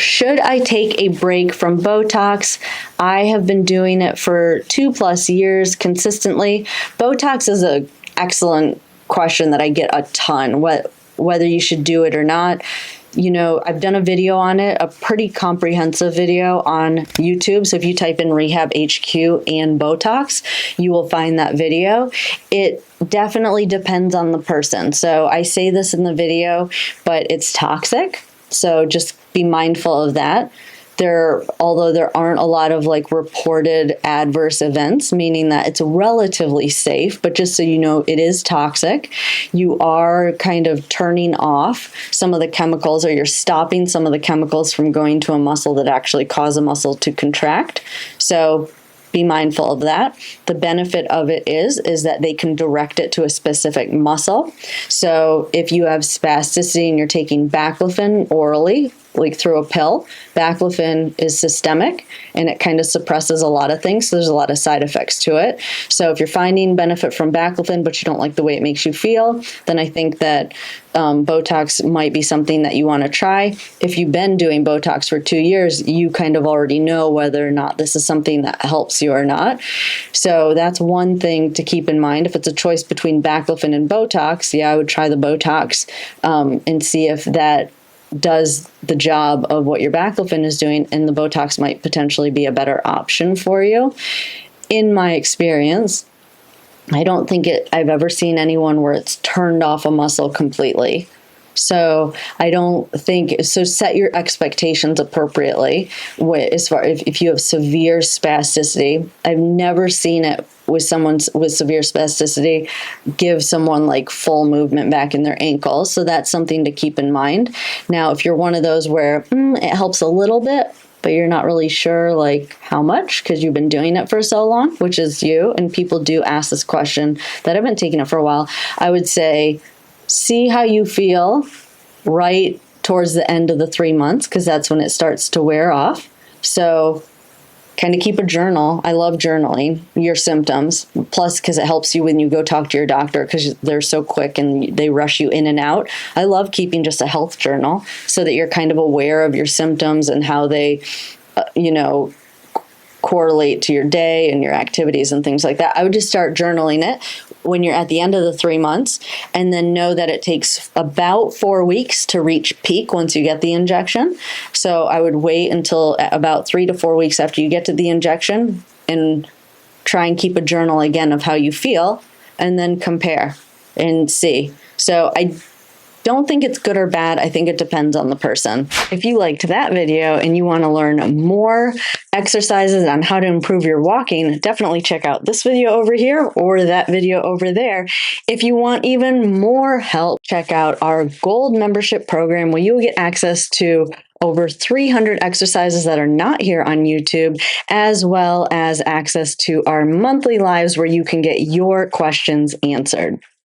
Should I take a break from Botox? I have been doing it for 2+ years consistently. Botox is an excellent question that I get a ton, whether you should do it or not. You know, I've done a video on it, a pretty comprehensive video on YouTube. So if you type in Rehab HQ and Botox, you will find that video. It definitely depends on the person. So I say this in the video, but it's toxic. So just be mindful of that. Although there aren't a lot of like reported adverse events, meaning that it's relatively safe, but just so you know, it is toxic. You are kind of turning off some of the chemicals, or you're stopping some of the chemicals from going to a muscle that actually cause a muscle to contract. So be mindful of that. The benefit of it is that they can direct it to a specific muscle. So if you have spasticity and you're taking baclofen orally, like through a pill, baclofen is systemic and it kind of suppresses a lot of things. So there's a lot of side effects to it. So if you're finding benefit from baclofen, but you don't like the way it makes you feel, then I think that Botox might be something that you want to try. If you've been doing Botox for 2 years, you kind of already know whether or not this is something that helps you or not. So that's one thing to keep in mind. If it's a choice between baclofen and Botox, yeah, I would try the Botox and see if that does the job of what your baclofen is doing, and the Botox might potentially be a better option for you. In my experience, I don't think I've ever seen anyone where it's turned off a muscle completely. So I don't think, so set your expectations appropriately as far if you have severe spasticity. I've never seen it with someone with severe spasticity give someone like full movement back in their ankle. So that's something to keep in mind. Now, if you're one of those where it helps a little bit, but you're not really sure like how much because you've been doing it for so long, which is you, and people do ask this question that have been taking it for a while, I would say, see how you feel right towards the end of the 3 months, because that's when it starts to wear off. So kind of keep a journal. I love journaling your symptoms, plus because it helps you when you go talk to your doctor, because they're so quick and they rush you in and out. I love keeping just a health journal so that you're kind of aware of your symptoms and how they, correlate to your day and your activities and things like that. I would just start journaling it when you're at the end of the 3 months, and then know that it takes about 4 weeks to reach peak once you get the injection. So I would wait until about 3 to 4 weeks after you get to the injection and try and keep a journal again of how you feel, and then compare and see. So I don't think it's good or bad. I think it depends on the person. If you liked that video and you want to learn more exercises on how to improve your walking, definitely check out this video over here or that video over there. If you want even more help, check out our Gold membership program, where you will get access to over 300 exercises that are not here on YouTube, as well as access to our monthly lives where you can get your questions answered.